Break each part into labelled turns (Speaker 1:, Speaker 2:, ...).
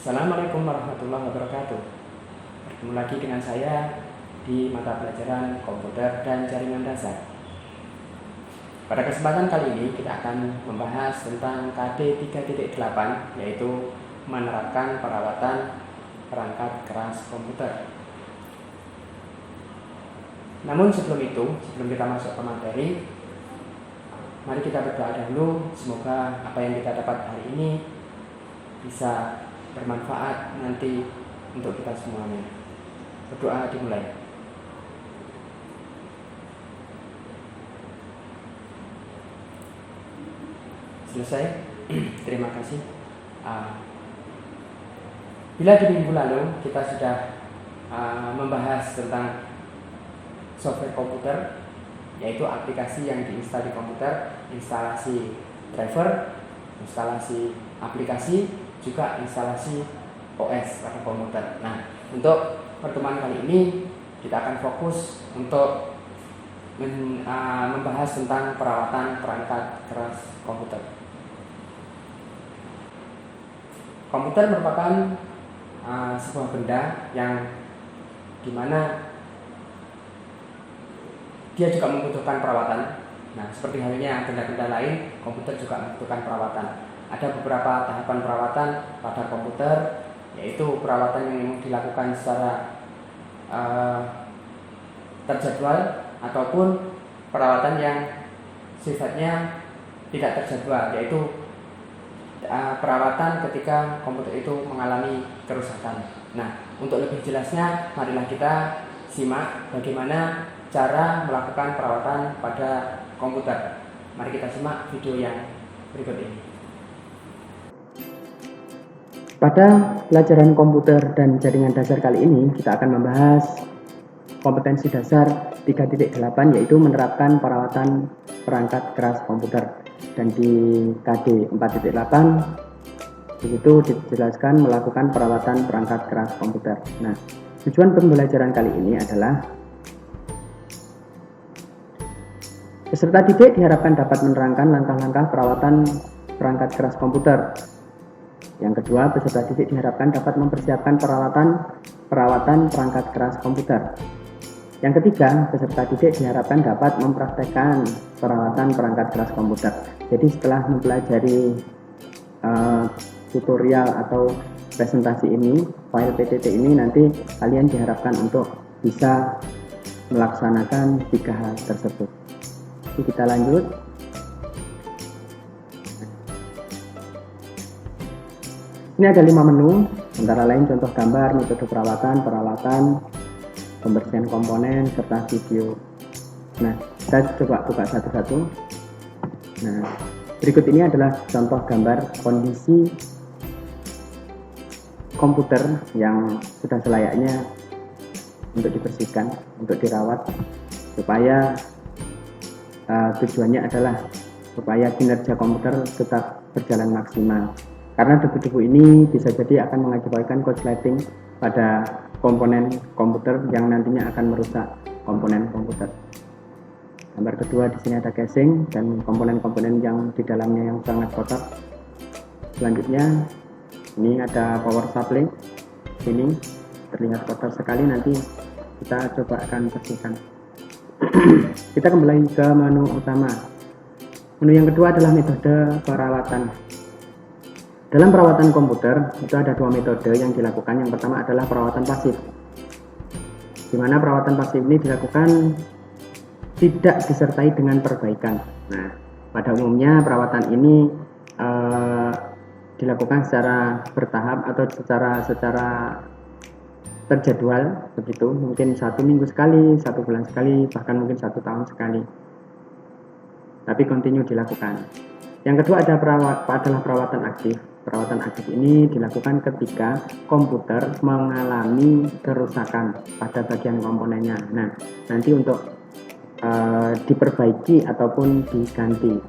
Speaker 1: Assalamualaikum warahmatullahi wabarakatuh. Bertemu lagi dengan saya di mata pelajaran komputer dan jaringan dasar. Pada kesempatan kali ini kita akan membahas tentang KD 3.8, yaitu menerapkan perawatan perangkat keras komputer. Namun sebelum kita masuk ke materi, mari kita berdoa dahulu. Semoga apa yang kita dapat hari ini bisa bermanfaat nanti untuk kita semuanya. Berdoa dimulai. Selesai. Terima kasih. Bila di minggu lalu kita sudah membahas tentang software komputer, yaitu aplikasi yang diinstal di komputer, instalasi driver, instalasi aplikasi, juga instalasi OS pada komputer. Nah, untuk pertemuan kali ini kita akan fokus untuk membahas tentang perawatan perangkat keras komputer. Komputer merupakan sebuah benda yang dimana dia juga membutuhkan perawatan. Nah, seperti halnya benda-benda lain, komputer juga membutuhkan perawatan. Ada beberapa tahapan perawatan pada komputer, yaitu perawatan yang dilakukan secara terjadwal ataupun perawatan yang sifatnya tidak terjadwal, yaitu perawatan ketika komputer itu mengalami kerusakan. Nah, untuk lebih jelasnya, marilah kita simak bagaimana cara melakukan perawatan pada komputer. Mari kita simak video yang berikut ini. Pada pelajaran komputer dan jaringan dasar kali ini, kita akan membahas kompetensi dasar 3.8, yaitu menerapkan perawatan perangkat keras komputer. Dan di KD 4.8 begitu dijelaskan melakukan perawatan perangkat keras komputer. Nah, tujuan pembelajaran kali ini adalah peserta didik diharapkan dapat menerangkan langkah-langkah perawatan perangkat keras komputer. Yang kedua, peserta didik diharapkan dapat mempersiapkan perawatan perangkat keras komputer. Yang ketiga, peserta didik diharapkan dapat mempraktekkan perawatan perangkat keras komputer. Jadi setelah mempelajari tutorial atau presentasi ini, file PPT ini, nanti kalian diharapkan untuk bisa melaksanakan 3 hal tersebut. Jadi kita lanjut. Ini ada 5 menu, antara lain contoh gambar, metode perawatan, pembersihan komponen, serta video. Nah, kita coba buka satu-satu. Nah, berikut ini adalah contoh gambar kondisi komputer yang sudah selayaknya untuk dibersihkan, untuk dirawat, supaya tujuannya adalah supaya kinerja komputer tetap berjalan maksimal. Karena debu-debu ini bisa jadi akan mengakibatkan korsleting pada komponen komputer yang nantinya akan merusak komponen komputer. Gambar kedua, di sini ada casing dan komponen-komponen yang di dalamnya yang sangat kotor. Selanjutnya, ini ada power supply. Ini terlihat kotor sekali, nanti kita coba akan bersihkan. Kita kembali ke menu utama. Menu yang kedua adalah metode perawatan. Dalam perawatan komputer itu ada 2 metode yang dilakukan. Yang pertama adalah perawatan pasif, di mana perawatan pasif ini dilakukan tidak disertai dengan perbaikan. Nah, pada umumnya perawatan ini dilakukan secara bertahap atau secara terjadwal begitu, mungkin 1 minggu sekali, 1 bulan sekali, bahkan mungkin 1 tahun sekali, tapi continue dilakukan. Yang kedua adalah perawatan aktif. Perawatan aktif ini dilakukan ketika komputer mengalami kerusakan pada bagian komponennya. Nah, nanti untuk diperbaiki ataupun diganti.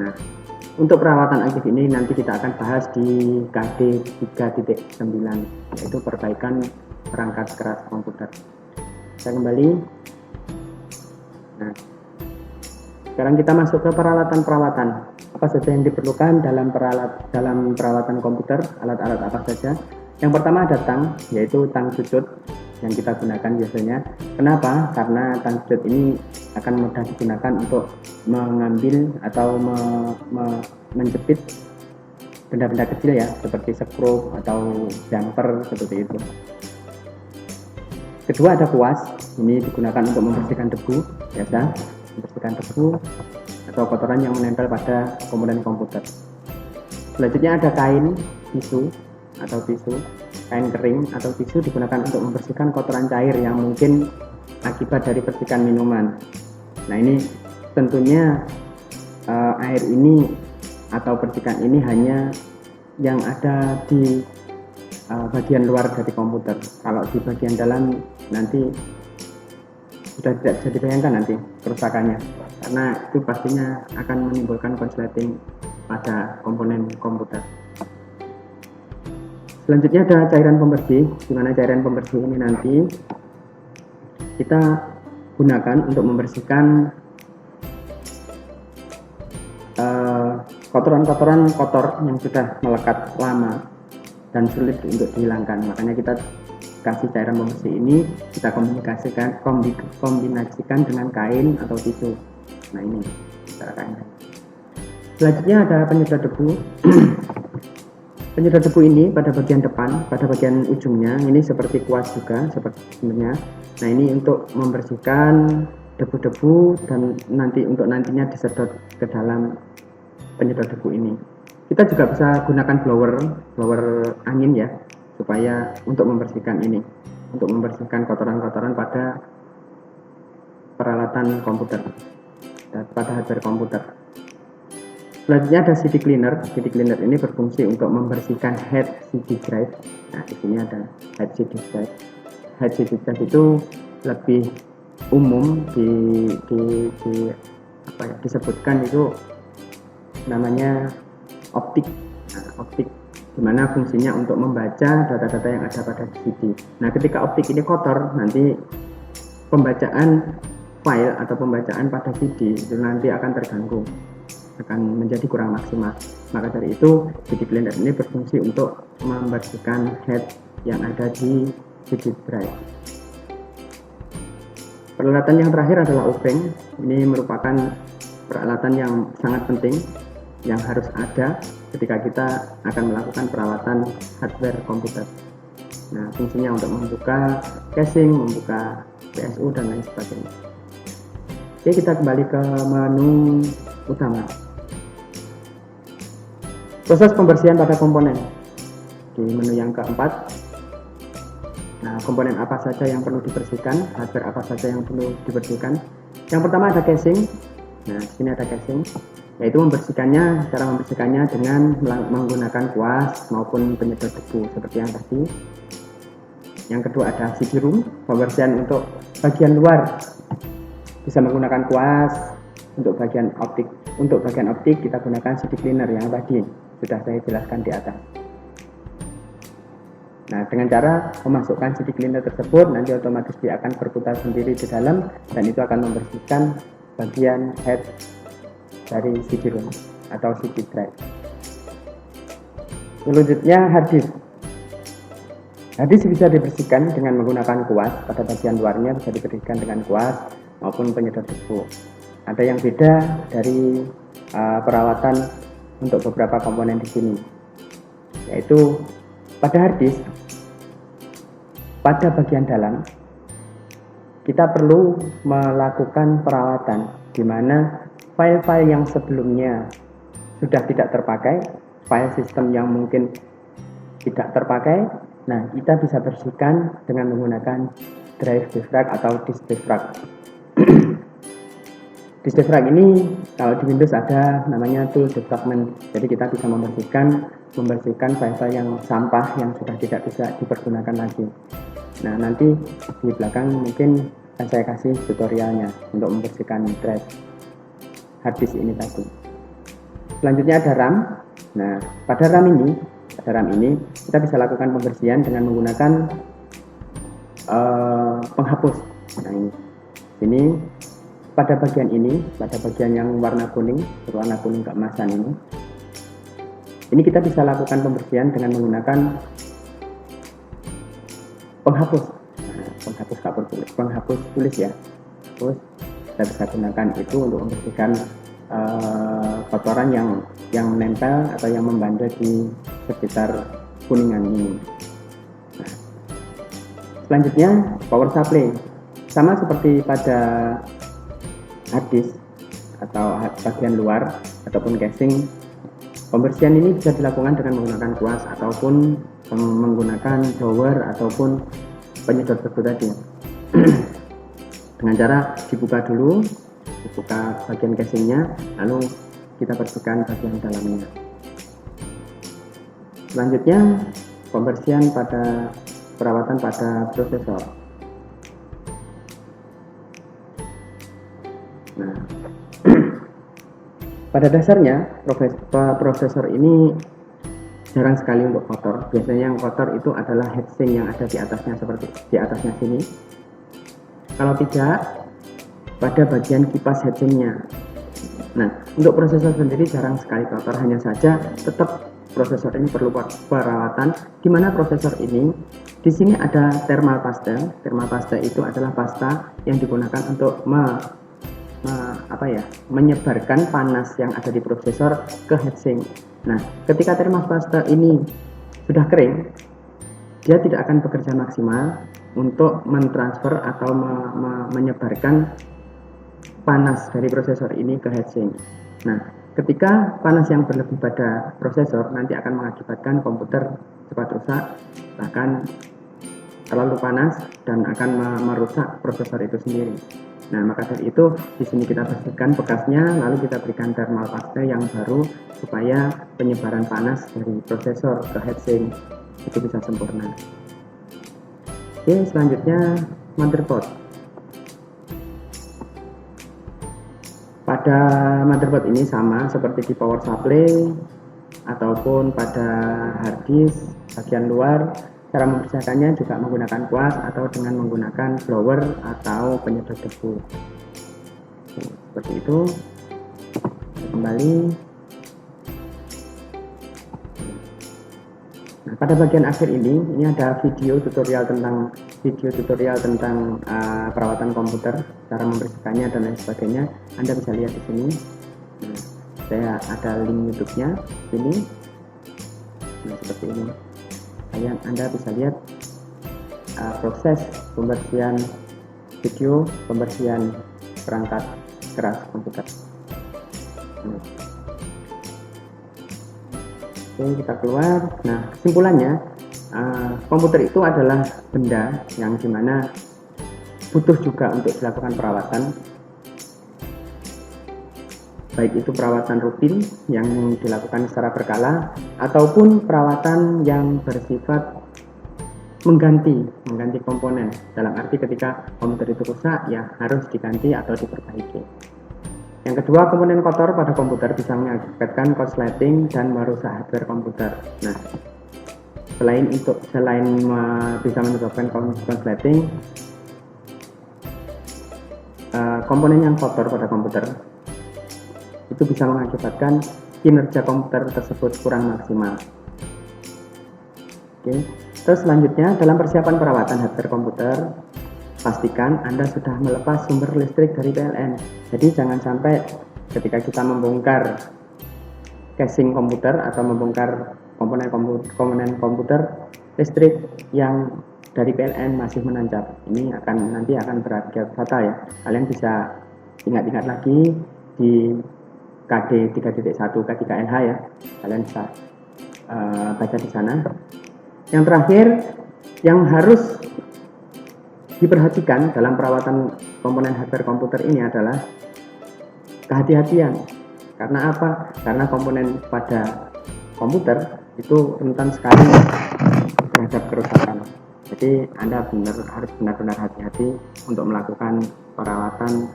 Speaker 1: Nah, untuk perawatan aktif ini nanti kita akan bahas di KD 3.9, yaitu perbaikan perangkat keras komputer. Kita kembali. Nah, sekarang kita masuk ke peralatan-peralatan. Apa saja yang diperlukan dalam perawatan komputer, alat-alat apa saja. Yang pertama ada tang, yaitu tang cucut yang kita gunakan biasanya. Kenapa? Karena tang cucut ini akan mudah digunakan untuk mengambil atau menjepit benda-benda kecil ya, seperti skrup atau jumper seperti itu. Kedua ada kuas, ini digunakan untuk membersihkan debu, biasa membersihkan debu atau kotoran yang menempel pada komponen komputer. Selanjutnya ada kain, tisu atau tisu, kain kering atau tisu digunakan untuk membersihkan kotoran cair yang mungkin akibat dari percikan minuman. Nah ini tentunya air ini atau percikan ini hanya yang ada di bagian luar dari komputer. Kalau di bagian dalam nanti sudah tidak bisa dibayangkan nanti kerusakannya, karena itu pastinya akan menimbulkan konsleting pada komponen komputer. Selanjutnya ada cairan pembersih, di mana cairan pembersih ini nanti kita gunakan untuk membersihkan kotoran-kotoran kotor yang sudah melekat lama dan sulit untuk dihilangkan. Makanya kita kasih cairan pembersih ini, kita kombinasikan dengan kain atau tisu. Nah ini cara kain. Selanjutnya ada penyedot debu. Penyedot debu ini pada bagian depan, pada bagian ujungnya ini seperti kuas juga, seperti sebenarnya. Nah ini untuk membersihkan debu-debu dan nantinya disedot ke dalam penyedot debu ini. Kita juga bisa gunakan blower angin ya, supaya untuk membersihkan ini, untuk membersihkan kotoran-kotoran pada peralatan komputer, pada hardware komputer. Selanjutnya ada CD cleaner. CD cleaner ini berfungsi untuk membersihkan head CD drive. Nah, di sini ada head CD drive. Head CD drive itu lebih umum disebutkan itu namanya optik. Nah, optik dimana fungsinya untuk membaca data-data yang ada pada CD. Nah, ketika optik ini kotor, nanti pembacaan file atau pembacaan pada CD itu nanti akan terganggu, akan menjadi kurang maksimal. Maka dari itu CD cleaner ini berfungsi untuk membersihkan head yang ada di CD drive. Peralatan yang terakhir adalah obeng. Ini merupakan peralatan yang sangat penting yang harus ada ketika kita akan melakukan perawatan hardware komputer. Nah, fungsinya untuk membuka casing, membuka PSU dan lain sebagainya. Oke, kita kembali ke menu utama. Proses pembersihan pada komponen di menu yang keempat. Nah, komponen apa saja yang perlu dibersihkan, hardware apa saja yang perlu dibersihkan. Yang pertama ada casing. Nah, di sini ada casing, yaitu cara membersihkannya dengan menggunakan kuas maupun penyedot debu seperti yang tadi. Yang kedua ada CD-ROM, pembersihan untuk bagian luar bisa menggunakan kuas. Untuk bagian optik kita gunakan CD cleaner yang tadi sudah saya jelaskan di atas. Nah, dengan cara memasukkan CD cleaner tersebut, nanti otomatis dia akan berputar sendiri di dalam dan itu akan membersihkan bagian head dari CD-ROM atau CD drive. Selanjutnya hard disk. Hard disk bisa dibersihkan dengan menggunakan kuas, pada bagian luarnya bisa dibersihkan dengan kuas maupun penyedot debu. Ada yang beda dari perawatan untuk beberapa komponen di sini, yaitu pada hard disk, pada bagian dalam kita perlu melakukan perawatan di mana file-file yang sebelumnya sudah tidak terpakai, file sistem yang mungkin tidak terpakai, nah kita bisa bersihkan dengan menggunakan drive defrag atau disk defrag. Disk defrag ini kalau di Windows ada namanya tool defragment, jadi kita bisa membersihkan file-file yang sampah yang sudah tidak bisa dipergunakan lagi. Nah, nanti di belakang mungkin akan saya kasih tutorialnya untuk membersihkan drive hard disk ini tadi. Selanjutnya ada RAM. Nah, pada RAM ini kita bisa lakukan pembersihan dengan menggunakan penghapus. Nah, ini pada bagian yang warna kuning keemasan ini kita bisa lakukan pembersihan dengan menggunakan penghapus. Nah, penghapus tulis ya. Terus kita bisa gunakan itu untuk membersihkan kotoran yang menempel atau yang membandel di sekitar kuningan ini. Nah, selanjutnya power supply, sama seperti pada hard disk atau bagian luar ataupun casing. Pembersihan ini bisa dilakukan dengan menggunakan kuas ataupun menggunakan blower ataupun penyedot debu tadi. Dengan cara dibuka dulu, dibuka bagian casingnya, lalu kita bersihkan bagian dalamnya. Selanjutnya pembersihan pada perawatan pada prosesor. Nah, pada dasarnya prosesor ini jarang sekali untuk kotor. Biasanya yang kotor itu adalah heatsink yang ada di atasnya, seperti di atasnya sini. Kalau tidak, pada bagian kipas heatsinknya. Nah, untuk prosesor sendiri jarang sekali kotor, hanya saja tetap prosesor ini perlu perawatan. Di mana prosesor ini, di sini ada thermal paste. Thermal paste itu adalah pasta yang digunakan untuk menyebarkan panas yang ada di prosesor ke heatsink. Nah, ketika thermal paste ini sudah kering, dia tidak akan bekerja maksimal untuk mentransfer atau menyebarkan panas dari prosesor ini ke heatsink. Nah, ketika panas yang berlebih pada prosesor nanti akan mengakibatkan komputer cepat rusak, bahkan terlalu panas dan akan merusak prosesor itu sendiri. Nah, maka dari itu di sini kita bersihkan bekasnya, lalu kita berikan thermal paste yang baru supaya penyebaran panas dari prosesor ke heatsink itu bisa sempurna. Oke, selanjutnya motherboard. Pada motherboard ini sama seperti di power supply ataupun pada hard disk bagian luar. Cara membersihkannya juga menggunakan kuas atau dengan menggunakan blower atau penyedot debu. Seperti itu. Kembali. Nah, pada bagian akhir ini ada video tutorial tentang perawatan komputer, cara membersihkannya dan lain sebagainya. Anda bisa lihat di sini. Nah, saya ada link YouTube-nya ini. Nah, seperti ini. Anda bisa lihat proses pembersihan video, pembersihan perangkat keras komputer. Oke, kita keluar. Nah, kesimpulannya, komputer itu adalah benda yang dimana butuh juga untuk dilakukan perawatan, baik itu perawatan rutin yang dilakukan secara berkala ataupun perawatan yang bersifat mengganti komponen, dalam arti ketika komputer itu rusak ya harus diganti atau diperbaiki. Yang kedua, komponen kotor pada komputer bisa mengakibatkan korsleting dan merusak hardware komputer. Nah, selain bisa menyebabkan korsleting, komponen yang kotor pada komputer itu bisa mengakibatkan kinerja komputer tersebut kurang maksimal. Oke. Terus selanjutnya, dalam persiapan perawatan hardware komputer, pastikan Anda sudah melepas sumber listrik dari PLN. Jadi jangan sampai ketika kita membongkar casing komputer atau membongkar komponen komputer, listrik yang dari PLN masih menancap. Ini nanti akan berakibat fatal ya. Kalian bisa ingat-ingat lagi di KD 3.1 K3LH ya, kalian bisa baca di sana. Yang terakhir yang harus diperhatikan dalam perawatan komponen hardware komputer ini adalah kehati-hatian. Karena apa? Karena komponen pada komputer itu rentan sekali terhadap kerusakan. Jadi Anda harus benar-benar hati-hati untuk melakukan perawatan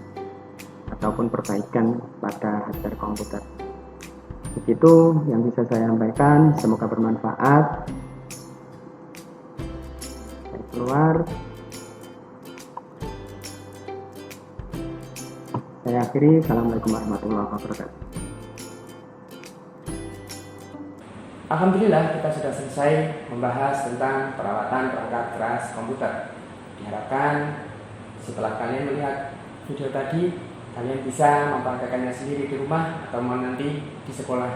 Speaker 1: ataupun perbaikan pada hardware komputer. Begitu yang bisa saya sampaikan, semoga bermanfaat. Saya keluar. Saya akhiri. Assalamualaikum warahmatullahi wabarakatuh.
Speaker 2: Alhamdulillah kita sudah selesai membahas tentang perawatan perangkat keras komputer. Diharapkan setelah kalian melihat video tadi, kalian bisa mempraktekkannya sendiri di rumah atau nanti di sekolah.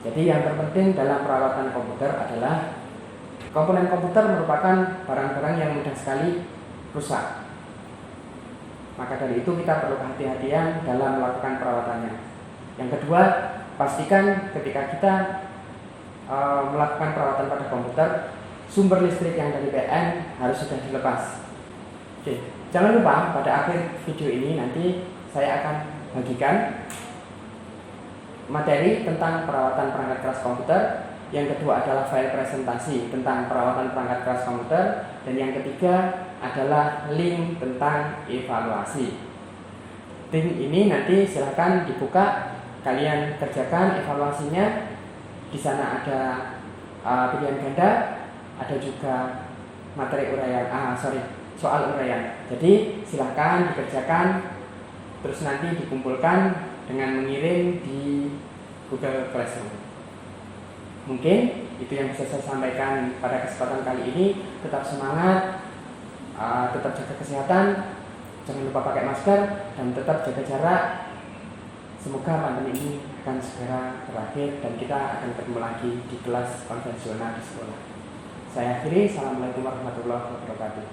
Speaker 2: Jadi yang terpenting dalam perawatan komputer adalah komponen komputer merupakan barang-barang yang mudah sekali rusak. Maka dari itu kita perlu kehati-hatian dalam melakukan perawatannya. Yang kedua, pastikan ketika kita melakukan perawatan pada komputer, sumber listrik yang dari PLN harus sudah dilepas. Oke, jangan lupa pada akhir video ini nanti saya akan bagikan materi tentang perawatan perangkat keras komputer. Yang kedua adalah file presentasi tentang perawatan perangkat keras komputer, dan yang ketiga adalah link tentang evaluasi. Link ini nanti silahkan dibuka, kalian kerjakan evaluasinya. Di sana ada pilihan ganda, ada juga materi uraian, soal uraian. Jadi silahkan dikerjakan, terus nanti dikumpulkan dengan mengirim di Google Classroom. Mungkin itu yang bisa saya sampaikan pada kesempatan kali ini. Tetap semangat, tetap jaga kesehatan, jangan lupa pakai masker, dan tetap jaga jarak. Semoga pandemi ini akan segera berakhir dan kita akan ketemu lagi di kelas konvensional di sekolah. Saya akhiri, assalamualaikum warahmatullahi wabarakatuh.